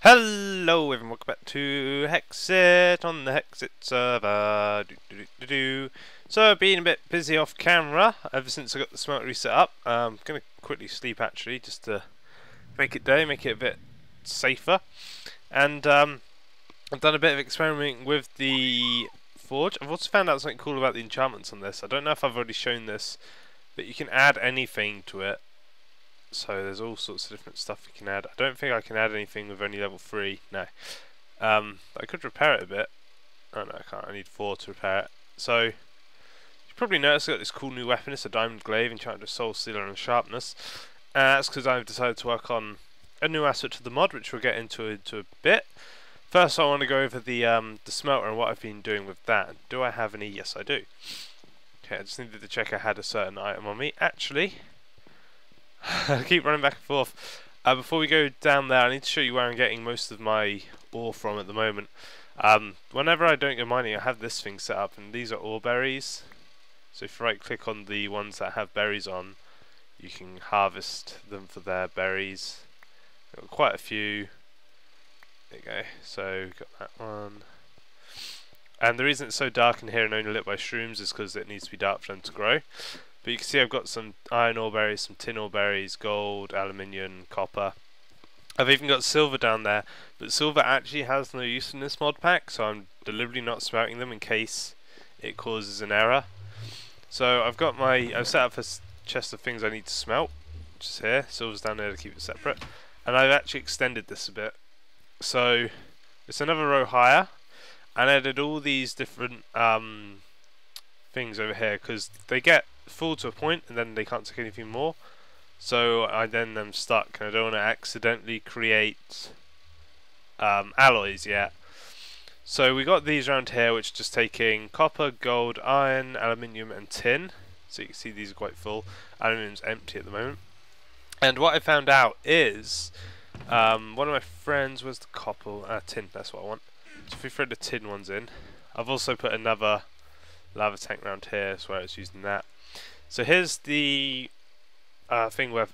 Hello everyone, welcome back to Hexxit on the Hexxit server. So I've been a bit busy off camera ever since I got the smeltery set up. I'm going to quickly sleep actually, just to make it day, make it a bit safer. And I've done a bit of experimenting with the forge. I've also found out something cool about the enchantments on this. I don't know if I've already shown this, but you can add anything to it. So there's all sorts of different stuff you can add. I don't think I can add anything with only level 3, no. I could repair it a bit. Oh no, I can't, I need 4 to repair it. So, you probably noticed I got this cool new weapon. It's a diamond glaive, enchanted with soul sealer and sharpness. That's because I've decided to work on a new aspect of the mod, which we'll get into a bit. First I want to go over the smelter and what I've been doing with that. Do I have any? Yes I do. Okay, I just needed to check I had a certain item on me. Actually, I keep running back and forth. Before we go down there, I need to show you where I'm getting most of my ore from at the moment. Whenever I don't go mining, I have this thing set up, and these are ore berries. So if you right click on the ones that have berries on, you can harvest them for their berries. I've got quite a few. There you go. So we've got that one. And the reason it's so dark in here and only lit by shrooms is because it needs to be dark for them to grow. But you can see I've got some iron ore berries, some tin ore berries, gold, aluminium, copper. I've even got silver down there, but silver actually has no use in this mod pack, so I'm deliberately not smelting them in case it causes an error. So I've set up a chest of things I need to smelt, which is here. Silver's down there to keep it separate. And I've actually extended this a bit. So it's another row higher, and I added all these different things over here, because they get full to a point and then they can't take anything more, so I then am stuck and I don't want to accidentally create alloys yet. So we got these around here, which are just taking copper, gold, iron, aluminium and tin. So you can see these are quite full. Aluminium's empty at the moment. And what I found out is one of my friends was the copper, tin, that's what I want. So if we throw the tin ones in, I've also put another lava tank around here, that's where I was using that. So here's the thing where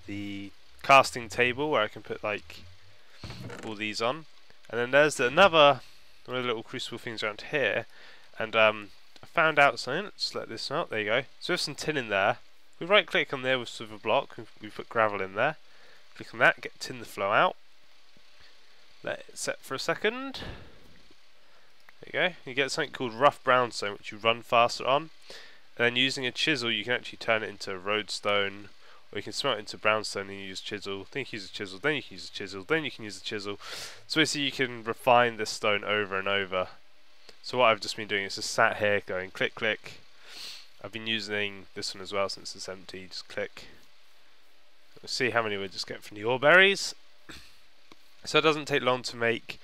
the casting table where I can put like all these on, and then there's another one of the little crucible things around here. And I found out something. Let's let this out. There you go. So there's some tin in there. We right click on there with silver block. We put gravel in there. Click on that. Get tin to flow out. Let it set for a second. There you go. You get something called rough brownstone, which you run faster on. And then using a chisel, you can actually turn it into roadstone, or you can smelt it into brownstone and use chisel. Then you can use a chisel, then you can use a chisel, then you can use a chisel. So basically you can refine this stone over and over. So what I've just been doing is just sat here going click click. I've been using this one as well since it's empty, just click. We'll see how many we just get from the ore berries. So it doesn't take long to make.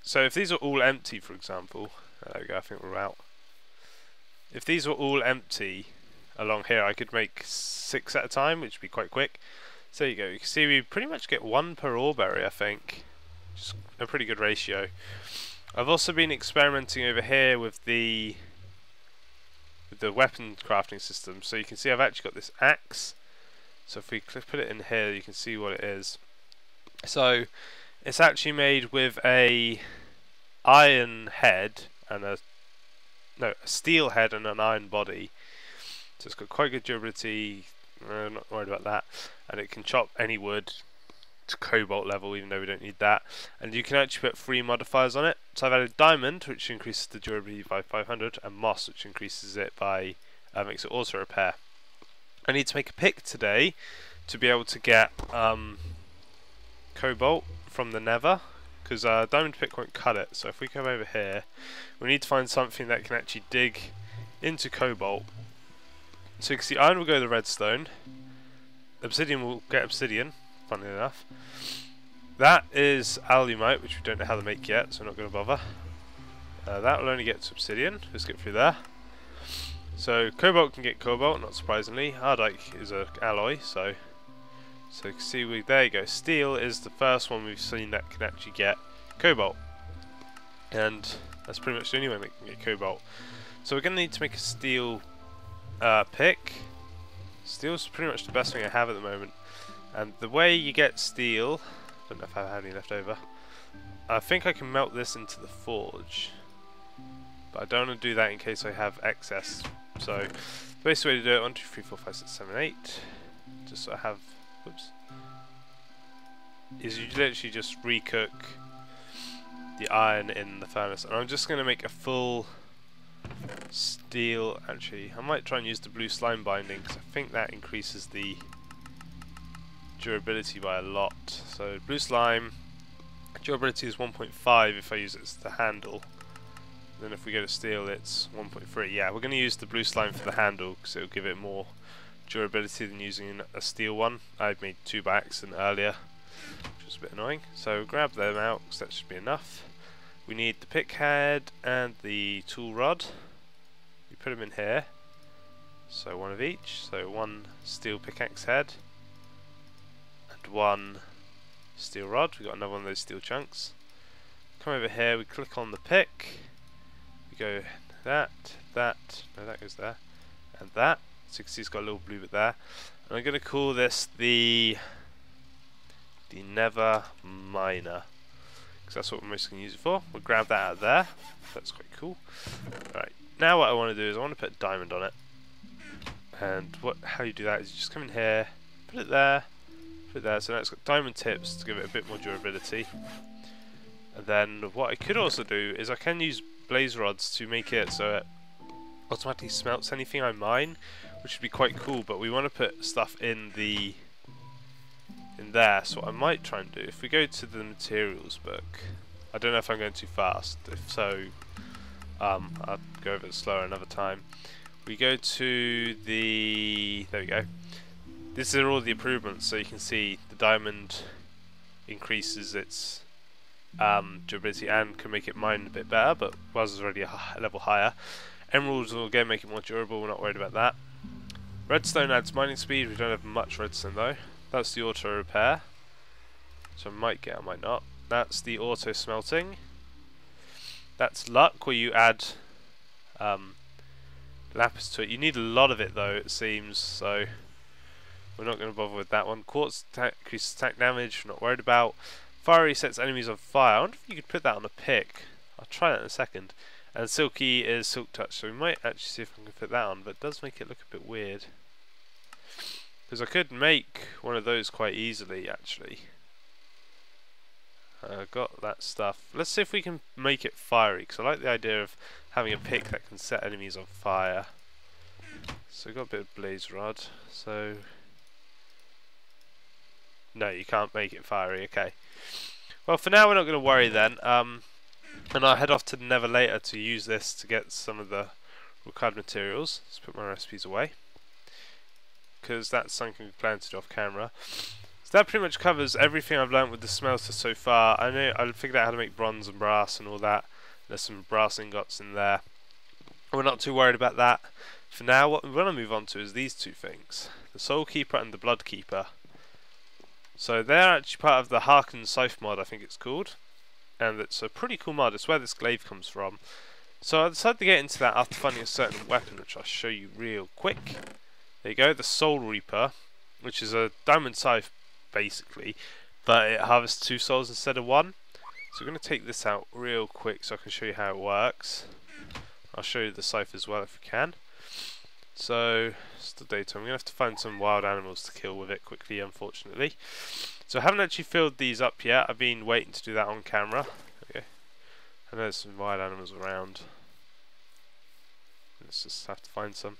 So if these are all empty, for example, there we go, I think we're out. If these were all empty along here, I could make 6 at a time, which would be quite quick. So there you go. You can see we pretty much get 1 per ore berry, I think. Just a pretty good ratio. I've also been experimenting over here with the weapon crafting system. So you can see I've actually got this axe. So if we put it in here, you can see what it is. So it's actually made with a iron head and a steel head and an iron body. So it's got quite good durability. I'm not worried about that. And it can chop any wood to cobalt level, even though we don't need that. And you can actually put 3 modifiers on it. So I've added diamond, which increases the durability by 500, and moss, which increases it by makes it auto repair. I need to make a pick today to be able to get cobalt from the nether, because diamond pick won't cut it. So if we come over here, we need to find something that can actually dig into cobalt. So you can see iron will go to the redstone, obsidian will get obsidian, funnily enough. That is alumite, which we don't know how to make yet, so I'm not going to bother. That will only get to obsidian. Let's get through there. So cobalt can get cobalt, not surprisingly. Ardite is an alloy, so you can see there you go. Steel is the first one we've seen that can actually get cobalt, and that's pretty much the only one that can get cobalt. So we're going to need to make a steel pick. Steel's pretty much the best thing I have at the moment, and the way you get steel Don't know if I have any left over. I think I can melt this into the forge, but I don't want to do that in case I have excess. So the best way to do it: 1, 2, 3, 4, 5, 6, 7, 8. Just so I have, whoops, is you literally just recook the iron in the furnace. And I'm just going to make a full steel. Actually, I might try and use the blue slime binding because I think that increases the durability by a lot. So blue slime durability is 1.5 if I use it as the handle. Then if we go to steel, it's 1.3. Yeah, we're going to use the blue slime for the handle because it'll give it more durability than using a steel one. I made 2 by accident earlier, which was a bit annoying. So grab them out because that should be enough. We need the pick head and the tool rod. We put them in here. So 1 of each. So 1 steel pickaxe head and 1 steel rod. We got another one of those steel chunks. Come over here. We click on the pick. We go that, no, that goes there, and that. So you can see it's got a little blue bit there. And I'm going to call this the Nether Miner, because that's what we're mostly going to use it for. We'll grab that out of there. That's quite cool. Alright, now what I want to do is I want to put a diamond on it. And how you do that is you just come in here, put it there, so now it's got diamond tips to give it a bit more durability. And then what I could also do is I can use blaze rods to make it so it automatically smelts anything I mine, which would be quite cool, but we want to put stuff in there. So what I might try and do, if we go to the materials book, I don't know if I'm going too fast, if so I'll go over it slower another time. We go to the, there we go, these are all the improvements. So you can see the diamond increases its durability and can make it mine a bit better, but was already a level higher. Emeralds will again make it more durable, we're not worried about that. Redstone adds mining speed, we don't have much redstone though. That's the auto repair, so I might get, I might not. That's the auto smelting. That's luck, where you add lapis to it. You need a lot of it though, it seems, so we're not going to bother with that one. Quartz increases attack damage, we're not worried about. Fiery sets enemies on fire. I wonder if you could put that on a pick. I'll try that in a second. And silky is silk touch, so we might actually see if we can put that on, but it does make it look a bit weird. Because I could make one of those quite easily, actually. Got that stuff. Let's see if we can make it fiery, because I like the idea of having a pick that can set enemies on fire. So we've got a bit of blaze rod, so... No, you can't make it fiery, okay. Well, for now we're not going to worry then, and I'll head off to the Nether later to use this to get some of the required materials. Let's put my recipes away, because that's something we plan to do off camera. So that pretty much covers everything I've learned with the smelter so far. I know I figured out how to make bronze and brass and all that. There's some brass ingots in there. We're not too worried about that. For now, what we want to move on to is these 2 things. The Soul Keeper and the Blood Keeper. So they're actually part of the Harken Scythe mod, I think it's called. And it's a pretty cool mod, it's where this glaive comes from. So I decided to get into that after finding a certain weapon, which I'll show you real quick. There you go, the Soul Reaper, which is a diamond scythe basically, but it harvests 2 souls instead of 1. So we're going to take this out real quick so I can show you how it works. I'll show you the scythe as well if we can. So, it's the daytime. I'm going to have to find some wild animals to kill with it quickly, unfortunately. So I haven't actually filled these up yet. I've been waiting to do that on camera. Okay. I know there's some wild animals around. Let's just have to find some.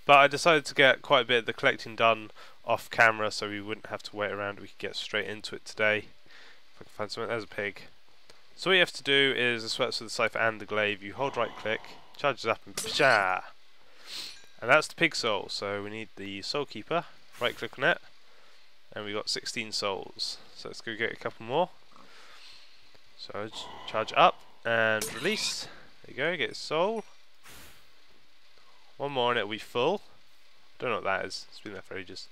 But I decided to get quite a bit of the collecting done off camera so we wouldn't have to wait around. We could get straight into it today. If I can find something. There's a pig. So what you have to do is, this works with the scythe and the glaive. You hold right click, charges up and psha! And that's the pig soul, so we need the Soul Keeper, right click on it, and we got 16 souls. So let's go get a couple more. So charge up and release. There you go, get a soul. One more and it'll be full. Don't know what that is, it's been there for ages.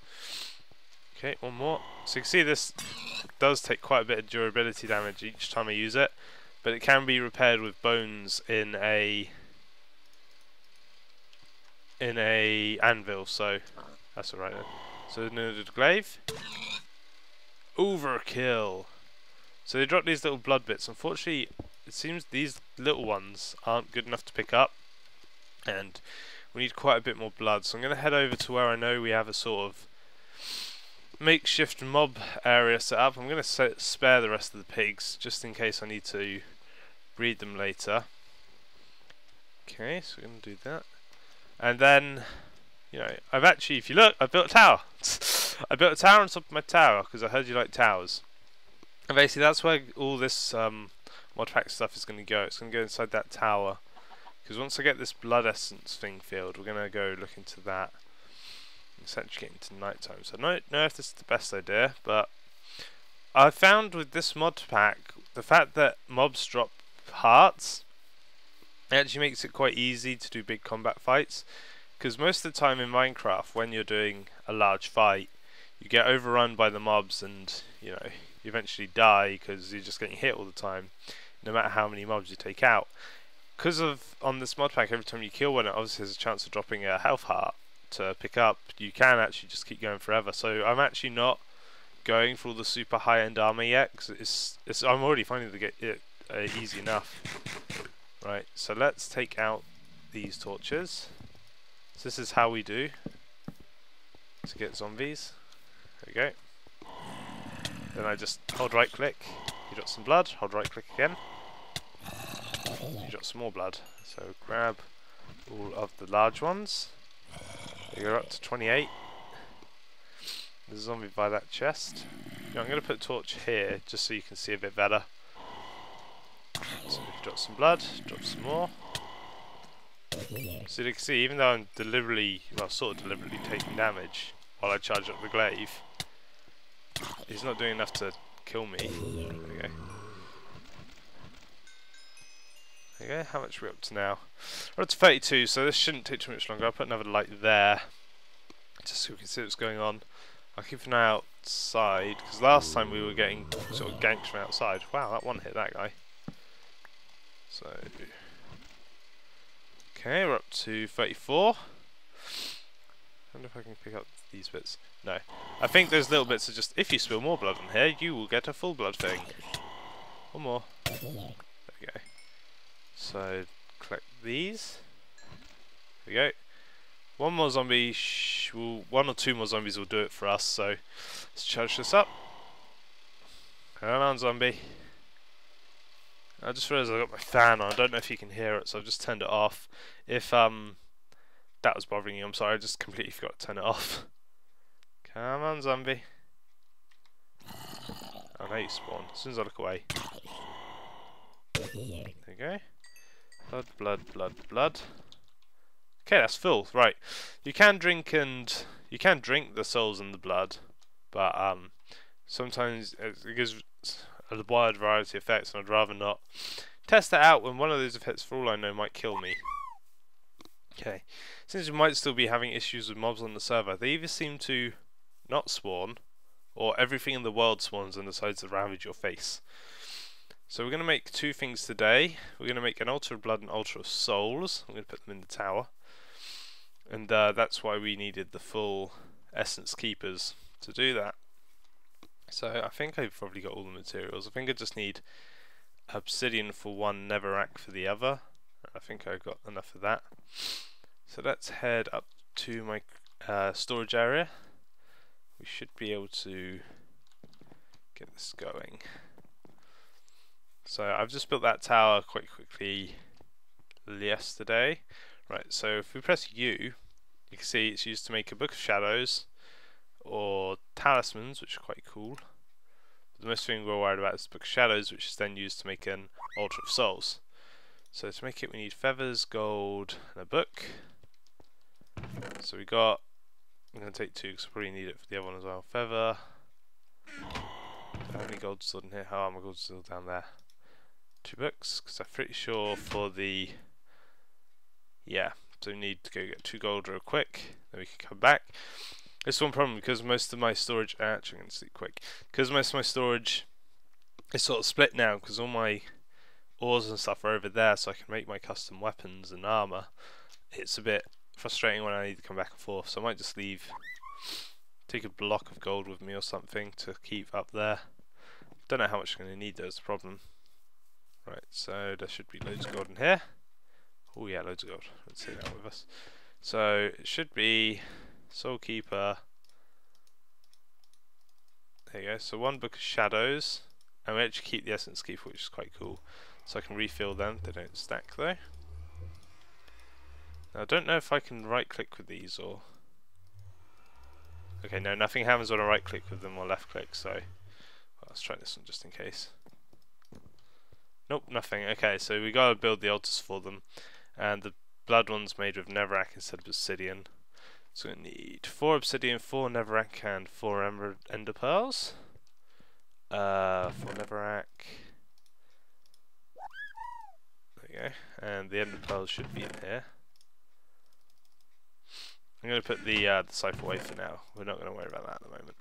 Okay, one more. So you can see this does take quite a bit of durability damage each time I use it, but it can be repaired with bones in a anvil, so that's alright then. So another glaive. Overkill. So they drop these little blood bits. Unfortunately, it seems these little ones aren't good enough to pick up, and we need quite a bit more blood. So I'm going to head over to where I know we have a sort of makeshift mob area set up. I'm going to spare the rest of the pigs just in case I need to breed them later. Okay, so we're going to do that. And then, you know, I've actually, if you look, I've built a tower. I built a tower on top of my tower because I heard you like towers. And basically that's where all this mod pack stuff is going to go. It's going to go inside that tower. Because once I get this blood essence thing filled, we're going to go look into that. It's actually getting to night time, so I don't know if this is the best idea, but I found with this mod pack, the fact that mobs drop hearts, it actually makes it quite easy to do big combat fights. Because most of the time in Minecraft, when you're doing a large fight, you get overrun by the mobs and, you know, you eventually die because you're just getting hit all the time, no matter how many mobs you take out. Because of, on this mod pack, every time you kill one, it obviously has a chance of dropping a health heart to pick up. You can actually just keep going forever. So I'm actually not going for all the super high-end armor yet, because I'm already finding it easy enough. Right, so let's take out these torches. So this is how we do to get zombies. There we go. Then I just hold right click, you drop some blood, hold right click again, you drop some more blood. So grab all of the large ones. You're up to 28. There's a zombie by that chest. Now I'm going to put a torch here just so you can see a bit better. So drop some blood, drop some more. So you can see, even though I'm deliberately, well, sort of deliberately taking damage while I charge up the glaive, he's not doing enough to kill me. There we go. There we go. How much are we up to now? We're up to 32, so this shouldn't take too much longer. I'll put another light there, just so we can see what's going on. I'll keep an eye outside, because last time we were getting sort of ganked from outside. Wow, that one hit that guy. So, okay, we're up to 34. I wonder if I can pick up these bits. No. I think those little bits are just, if you spill more blood on here, you will get a full blood thing. One more. There we go. So, collect these. There we go. One more zombie, one or two more zombies will do it for us, so let's charge this up. Come on, zombie. I just realised I got my fan on. I don't know if you can hear it, so I've just turned it off. If that was bothering you, I'm sorry, I just completely forgot to turn it off. Come on, zombie. Oh, now you spawn, as soon as I look away. There you go. Blood, blood, blood, blood. Okay, that's full. Right. You can drink the souls and the blood, but sometimes it gives a wide variety of effects, and I'd rather not test that out when one of those effects, for all I know, might kill me. Okay. Since we might still be having issues with mobs on the server, they either seem to not spawn, or everything in the world spawns and decides to ravage your face. So we're going to make two things today. We're going to make an altar of blood and altar of souls. I'm going to put them in the tower. And that's why we needed the full essence keepers to do that. So I think I've probably got all the materials. I think I just need obsidian for one, netherrack for the other. I think I've got enough of that. So let's head up to my storage area. We should be able to get this going. So I've just built that tower quite quickly yesterday. Right, so if we press U, you can see it's used to make a Book of Shadows or talismans, which are quite cool. The most thing we're worried about is the Book of Shadows, which is then used to make an Altar of Souls. So to make it, we need feathers, gold, and a book. So we got, I'm going to take two because I probably need it for the other one as well. Feather. How many gold's still in here? Oh, my gold's still down there. 2 books, because I'm pretty sure for the, yeah, so we need to go get 2 gold real quick, then we can come back. This one problem, because most of my storage, actually I'm going to sleep quick, because most of my storage is sort of split now, because all my ores and stuff are over there, so I can make my custom weapons and armor. It's a bit frustrating when I need to come back and forth, so I might just leave take a block of gold with me or something to keep up there. Don't know how much I'm going to need though, is the problem. Right, so there should be loads of gold in here. Oh yeah, loads of gold. Let's take that with us. So it should be Soul Keeper. There you go. So 1 Book of Shadows, and we actually keep the Essence Keeper, which is quite cool. So I can refill them. They don't stack though. Now I don't know if I can right click with these or... Okay, no, nothing happens when I right click with them or left click, so well, let's try this one just in case. Nope, nothing. Okay, so we gotta build the altars for them, and the blood one's made with netherrack instead of obsidian. So we need 4 obsidian, 4 netherrack, and 4 ender pearls. 4 netherrack. There you go. And the ender pearls should be in here. I'm going to put the cipher away for now. We're not going to worry about that at the moment.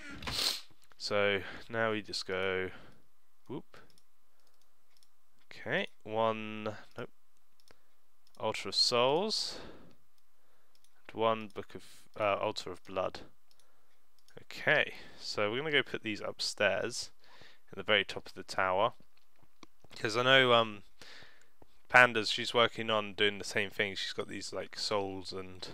So now we just go. Whoop. Okay, 1. Nope. Altar of Souls. And 1 Book of Altar of Blood. Okay, so we're going to go put these upstairs at the very top of the tower, because I know Panda's, she's working on doing the same thing. She's got these like souls and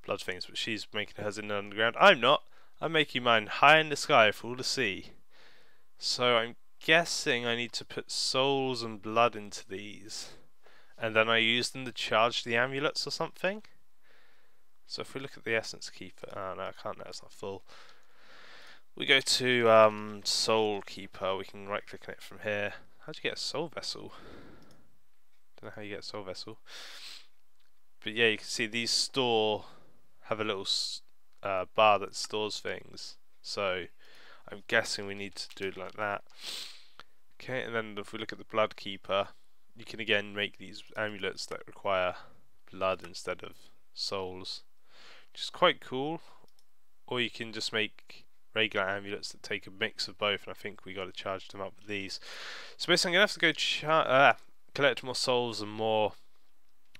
blood things, but she's making hers in the underground. I'm not. I'm making mine high in the sky for all to see. So I'm guessing I need to put souls and blood into these, and then I use them to charge the amulets or something. So if we look at the Essence Keeper, oh no, I can't now, it's not full. We go to Soul Keeper, we can right click on it from here. How do you get a soul vessel? Don't know how you get a soul vessel. But yeah, you can see these have a little bar that stores things. So I'm guessing we need to do it like that. Okay, and then if we look at the Blood Keeper, you can again make these amulets that require blood instead of souls, which is quite cool. Or you can just make regular amulets that take a mix of both, and I think we got to charge them up with these. So basically I'm going to have to go collect more souls and more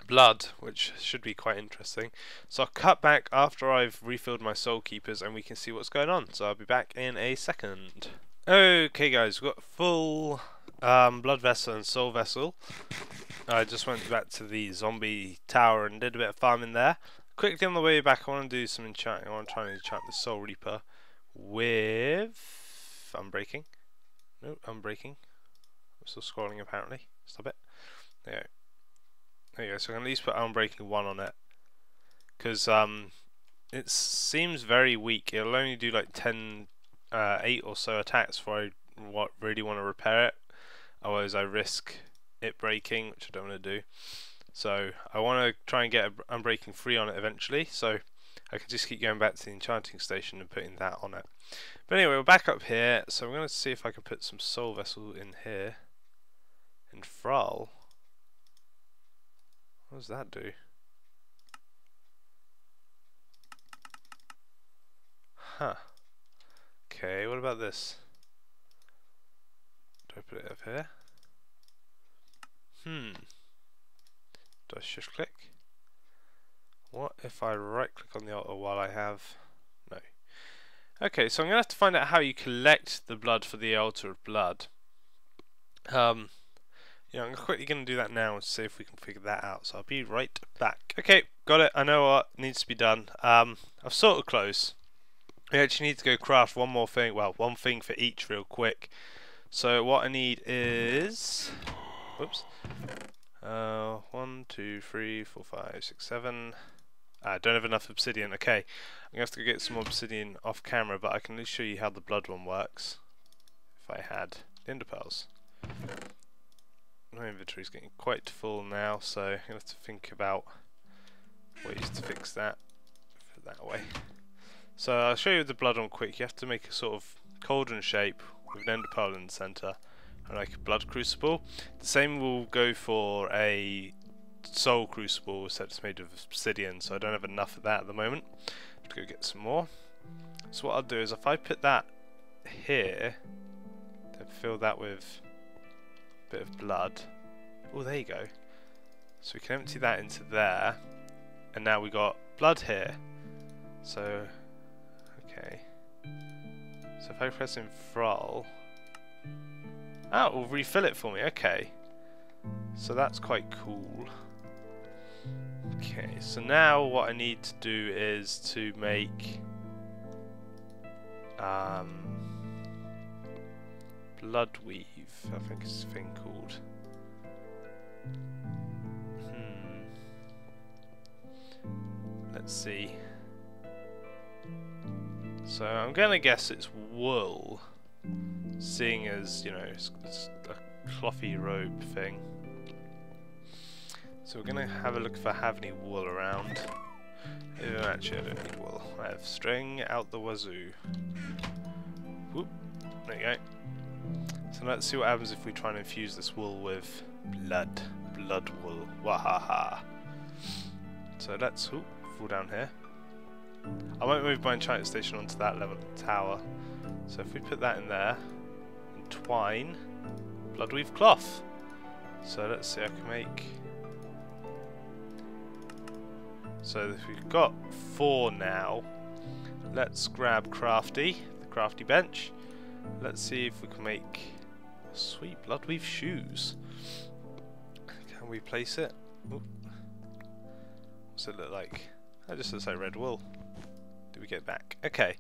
blood, which should be quite interesting. So I'll cut back after I've refilled my soul keepers and we can see what's going on. So I'll be back in a second. Okay guys, we've got full blood vessel and soul vessel. I just went back to the zombie tower and did a bit of farming there. Quickly on the way back I want to do some enchanting. I want to try and enchant the Soul Reaper with Unbreaking. No, Unbreaking. I'm still scrolling apparently. Stop it. There you go. There you go. So I can at least put Unbreaking 1 on it, because it seems very weak. It'll only do like 8 or so attacks before I really want to repair it. Otherwise I risk it breaking, which I don't want to do. So I want to try and get Unbreaking 3 on it eventually, so I can just keep going back to the enchanting station and putting that on it. But anyway, we're back up here, so I'm going to see if I can put some soul vessel in here. In Thrall. What does that do? Huh. Okay, what about this? Do I put it up here? Do I shift click? What if I right click on the altar while I have... No. Okay, so I'm going to have to find out how you collect the blood for the altar of blood. Yeah, I'm quickly going to do that now and see if we can figure that out. So I'll be right back. Okay, got it. I know what needs to be done. I've sort of close. We actually need to go craft one more thing. Well, one thing for each real quick. So what I need is... Whoops. 1, 2, 3, 4, 5, 6, 7. I don't have enough obsidian. Okay, I'm going to have to go get some more obsidian off camera, but I can at least show you how the blood one works. If I had the ender pearls. My inventory's getting quite full now, so I'm going to have to think about ways to fix that. Put that away. So I'll show you the blood one quick. You have to make a sort of cauldron shape with an ender pearl in the centre and like a blood crucible. The same will go for a soul crucible, except it's made of obsidian, so I don't have enough of that at the moment. I have to go get some more. So what I'll do is if I put that here, then fill that with bit of blood. Oh, there you go. So we can empty that into there, and now we got blood here. So, okay. So if I press enthrall, it will refill it for me. Okay, so that's quite cool. Okay, so now what I need to do is to make blood weave. I think it's a thing called. Let's see. So I'm gonna guess it's wool, seeing as, you know, it's a clothy robe thing. So we're gonna have a look if I have any wool around. Actually, I don't need wool. I have string out the wazoo. Whoop. There you go. So let's see what happens if we try and infuse this wool with blood. Blood wool. Wahaha. So let's fall down here. I won't move my enchanting station onto that level of the tower. So if we put that in there, and twine, bloodweave cloth. So let's see, I can make. So we've got 4 now. Let's grab the crafty bench. Let's see if we can make sweet bloodweave shoes. Can we place it? Ooh. What's it look like? That just looks like red wool. Do we get back? Okay.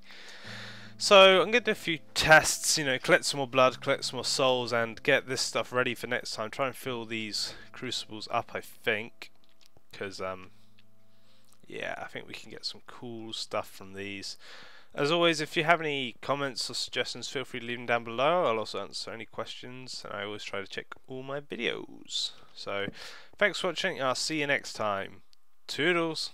So I'm going to do a few tests, you know, collect some more blood, collect some more souls, and get this stuff ready for next time. Try and fill these crucibles up, I think. Because, yeah, I think we can get some cool stuff from these. As always, if you have any comments or suggestions, feel free to leave them down below. I'll also answer any questions, and I always try to check all my videos. So, thanks for watching, I'll see you next time. Toodles!